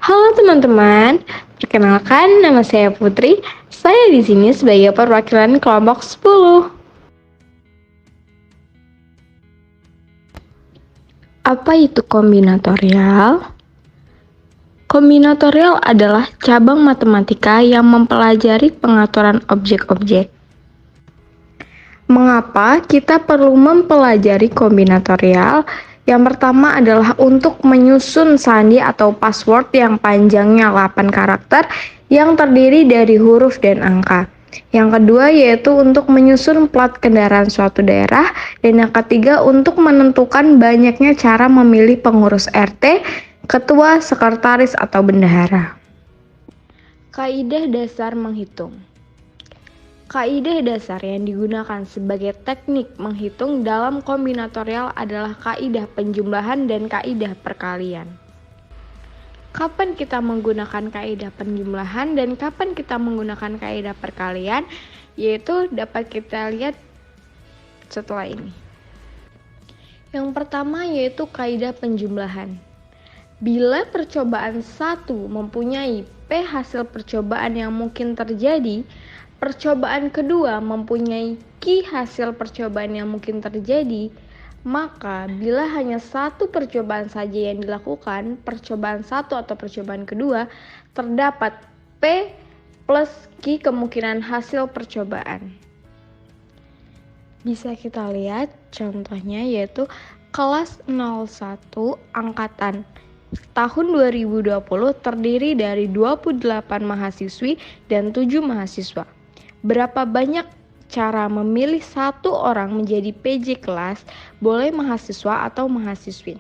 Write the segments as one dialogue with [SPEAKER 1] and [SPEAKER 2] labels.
[SPEAKER 1] Halo teman-teman, perkenalkan nama saya Putri. Saya di sini sebagai perwakilan kelompok 10. Apa itu kombinatorial? Kombinatorial adalah cabang matematika yang mempelajari pengaturan objek-objek. Mengapa kita perlu mempelajari kombinatorial? Yang pertama adalah untuk menyusun sandi atau password yang panjangnya 8 karakter yang terdiri dari huruf dan angka. Yang kedua yaitu untuk menyusun plat kendaraan suatu daerah. Dan yang ketiga untuk menentukan banyaknya cara memilih pengurus RT, ketua, sekretaris, atau bendahara. Kaidah dasar menghitung. Kaidah dasar yang digunakan sebagai teknik menghitung dalam kombinatorial adalah kaidah penjumlahan dan kaidah perkalian. Kapan kita menggunakan kaidah penjumlahan dan kapan kita menggunakan kaidah perkalian, yaitu dapat kita lihat setelah ini. Yang pertama yaitu kaidah penjumlahan. Bila percobaan 1 mempunyai P hasil percobaan yang mungkin terjadi, percobaan kedua mempunyai Q hasil percobaan yang mungkin terjadi, maka bila hanya satu percobaan saja yang dilakukan, percobaan 1 atau percobaan kedua, terdapat P plus Q kemungkinan hasil percobaan. Bisa kita lihat contohnya yaitu kelas 01 angkatan tahun 2020 terdiri dari 28 mahasiswi dan 7 mahasiswa. Berapa banyak cara memilih satu orang menjadi PJ kelas, boleh mahasiswa atau mahasiswi?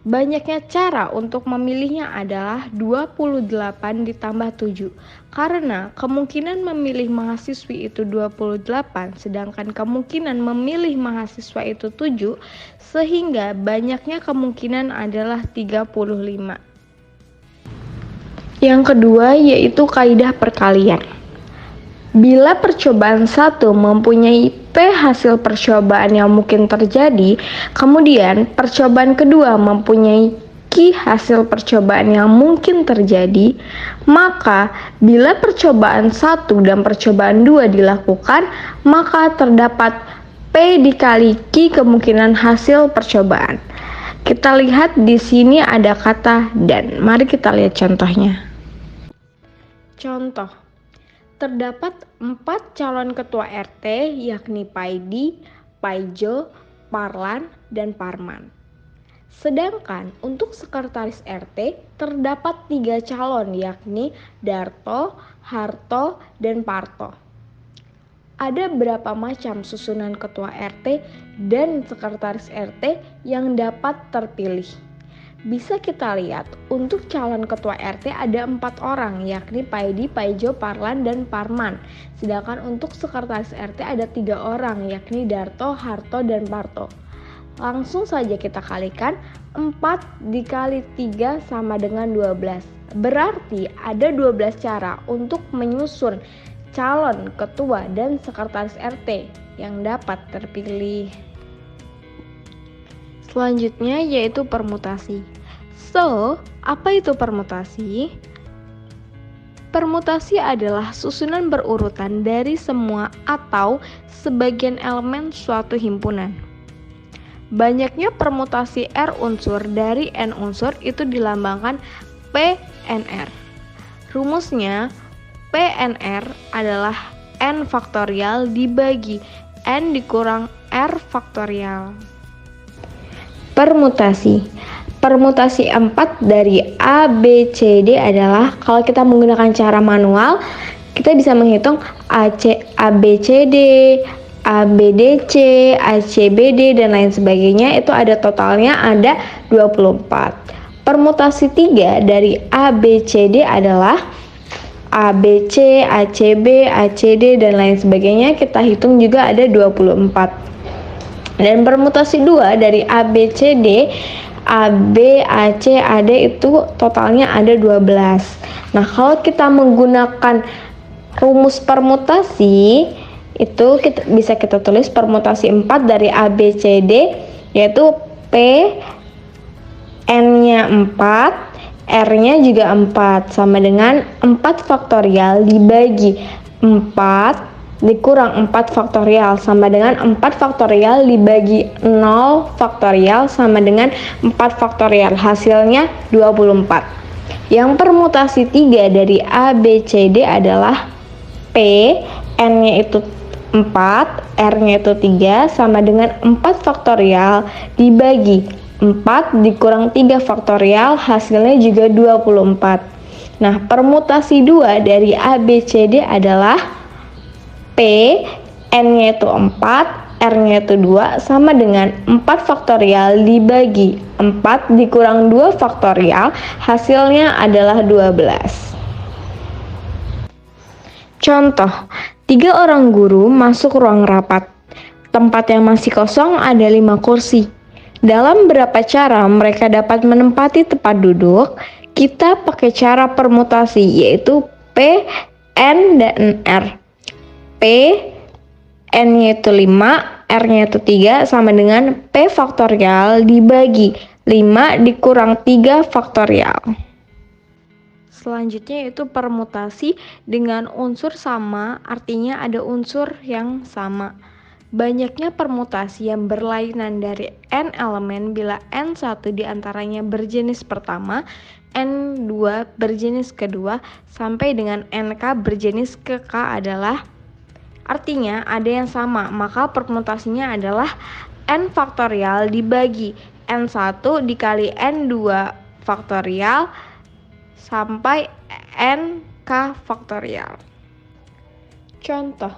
[SPEAKER 1] Banyaknya cara untuk memilihnya adalah 28 ditambah 7. Karena kemungkinan memilih mahasiswi itu 28, sedangkan kemungkinan memilih mahasiswa itu 7, sehingga banyaknya kemungkinan adalah 35. Yang kedua yaitu kaidah perkalian. Bila percobaan 1 mempunyai P hasil percobaan yang mungkin terjadi, kemudian percobaan kedua mempunyai Q hasil percobaan yang mungkin terjadi, maka bila percobaan 1 dan percobaan 2 dilakukan, maka terdapat P dikali Q kemungkinan hasil percobaan. Kita lihat di sini ada kata dan. Mari kita lihat contohnya. Contoh. Terdapat 4 calon ketua RT yakni Paidi, Paijo, Parlan, dan Parman. Sedangkan untuk sekretaris RT terdapat 3 calon yakni Darto, Harto, dan Parto. Ada berapa macam susunan ketua RT dan sekretaris RT yang dapat terpilih? Bisa kita lihat untuk calon ketua RT ada 4 orang yakni Paidi, Paijo, Parlan, dan Parman. Sedangkan untuk sekretaris RT ada 3 orang yakni Darto, Harto, dan Parto. Langsung saja kita kalikan 4 dikali 3 sama dengan 12. Berarti ada 12 cara untuk menyusun calon ketua dan sekretaris RT yang dapat terpilih. Selanjutnya yaitu permutasi. So, apa itu permutasi? Permutasi adalah susunan berurutan dari semua atau sebagian elemen suatu himpunan. Banyaknya permutasi R unsur dari N unsur itu dilambangkan PNR. Rumusnya, PNR adalah N faktorial dibagi N dikurang R faktorial. Permutasi 4 dari A, B, C, D adalah kalau kita menggunakan cara manual, kita bisa menghitung A, B, C, D, A, B, D, C, A, C, B, D, dan lain sebagainya. Itu ada totalnya ada 24. Permutasi 3 dari A, B, C, D adalah A, B, C, A, C, B, A, C, D, dan lain sebagainya. Kita hitung juga ada 24. Dan permutasi 2 dari A, B, C, D, A, B, A, C, A, D itu totalnya ada 12. Nah, kalau kita menggunakan rumus permutasi, itu bisa kita tulis permutasi 4 dari A, B, C, D, yaitu P, N-nya 4, R-nya juga 4, sama dengan 4 faktorial dibagi 4 dikurang 4 faktorial sama dengan 4 faktorial dibagi 0 faktorial sama dengan 4 faktorial, hasilnya 24. Yang permutasi 3 dari A, B, C, D adalah P, N-nya itu 4, R-nya itu 3 sama dengan 4 faktorial dibagi 4 dikurang 3 faktorial, hasilnya juga 24. Nah, permutasi 2 dari A, B, C, D adalah P, N-nya itu 4, R-nya itu 2 sama dengan 4 faktorial dibagi 4 dikurang 2 faktorial, hasilnya adalah 12. Contoh, 3 orang guru masuk ruang rapat. Tempat yang masih kosong ada 5 kursi. Dalam berapa cara mereka dapat menempati tempat duduk? Kita pakai cara permutasi, yaitu P, N, dan R. P, N-nya itu 5, R-nya itu 3 sama dengan P faktorial dibagi 5 dikurang 3 faktorial. Selanjutnya yaitu permutasi dengan unsur sama, artinya ada unsur yang sama. Banyaknya permutasi yang berlainan dari N elemen bila N1 diantaranya berjenis pertama, N2 berjenis kedua, sampai dengan NK berjenis ke K adalah artinya ada yang sama, maka permutasinya adalah N faktorial dibagi N1 dikali N2 faktorial sampai NK faktorial. Contoh,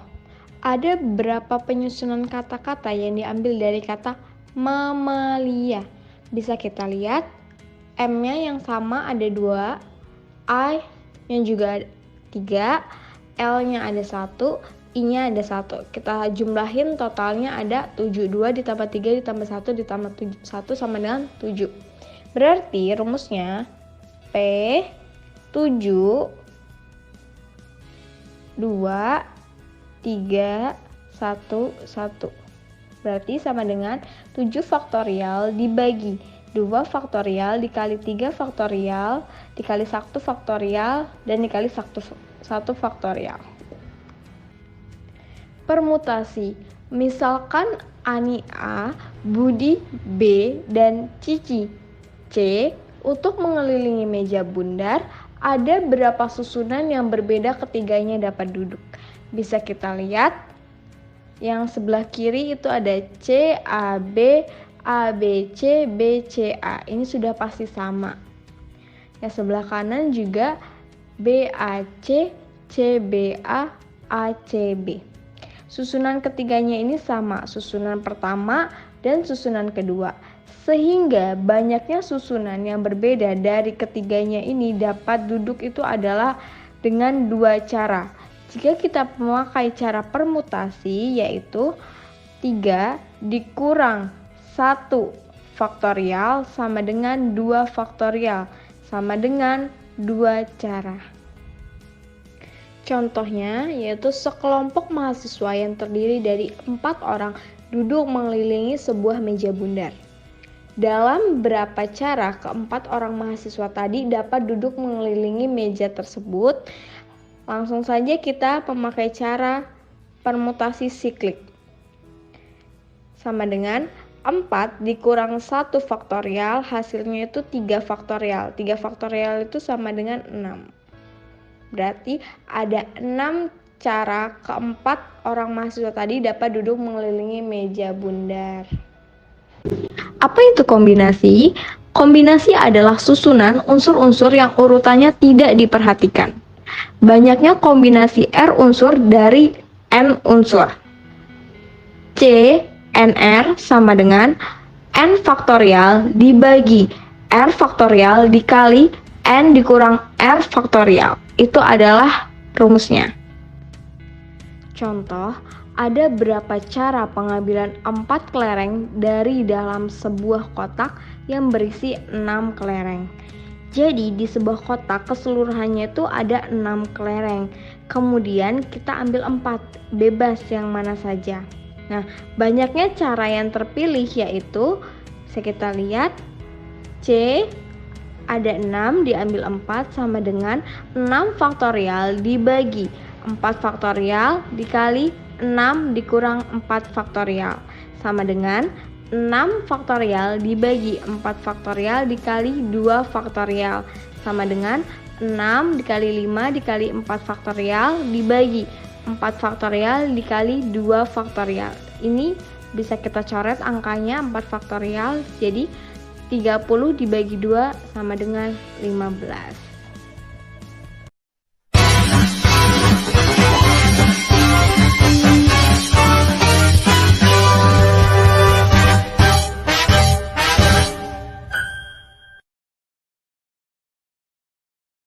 [SPEAKER 1] ada berapa penyusunan kata-kata yang diambil dari kata mamalia? Bisa kita lihat, M-nya yang sama ada 2, I-nya juga 3, L-nya ada 1, I-nya ada 1. Kita jumlahin totalnya ada 7. 2 ditambah 3 ditambah 1 ditambah 1 sama dengan 7. Berarti rumusnya P 7 2 3 1 1. Berarti sama dengan 7 faktorial dibagi 2 faktorial dikali 3 faktorial dikali 1 faktorial dan dikali 1 faktorial. Permutasi. Misalkan Ani A, Budi B, dan Cici C untuk mengelilingi meja bundar, ada berapa susunan yang berbeda ketiganya dapat duduk? Bisa kita lihat, yang sebelah kiri itu ada C, A, B, A, B, C, B, C, A. Ini sudah pasti sama. Yang sebelah kanan juga B, A, C, C, B, A, C, B. Susunan ketiganya ini sama, susunan pertama dan susunan kedua. Sehingga banyaknya susunan yang berbeda dari ketiganya ini dapat duduk itu adalah dengan 2 cara. Jika kita memakai cara permutasi, yaitu 3 dikurang 1 faktorial sama dengan 2 faktorial, sama dengan 2 cara. Contohnya yaitu sekelompok mahasiswa yang terdiri dari 4 orang duduk mengelilingi sebuah meja bundar. Dalam berapa cara keempat orang mahasiswa tadi dapat duduk mengelilingi meja tersebut? Langsung saja kita memakai cara permutasi siklik. Sama dengan 4 dikurang 1 faktorial, hasilnya itu 3 faktorial. 3 faktorial itu sama dengan 6. Berarti ada 6 cara keempat orang mahasiswa tadi dapat duduk mengelilingi meja bundar. Apa itu kombinasi? Kombinasi adalah susunan unsur-unsur yang urutannya tidak diperhatikan. Banyaknya kombinasi R unsur dari N unsur. C, NR sama dengan N faktorial dibagi R faktorial dikali N dikurang R faktorial. Itu adalah rumusnya. Contoh, ada berapa cara pengambilan 4 kelereng dari dalam sebuah kotak yang berisi 6 kelereng. Jadi di sebuah kotak keseluruhannya itu ada 6 kelereng. Kemudian kita ambil 4, bebas yang mana saja. Nah, banyaknya cara yang terpilih yaitu, bisa kita lihat C, ada 6 diambil 4 sama dengan 6 faktorial dibagi 4 faktorial dikali 6 dikurang 4 faktorial sama dengan 6 faktorial dibagi 4 faktorial dikali 2 faktorial sama dengan 6 dikali 5 dikali 4 faktorial dibagi 4 faktorial dikali 2 faktorial. Ini bisa kita coret angkanya 4 faktorial, jadi 30 dibagi 2 sama dengan 15.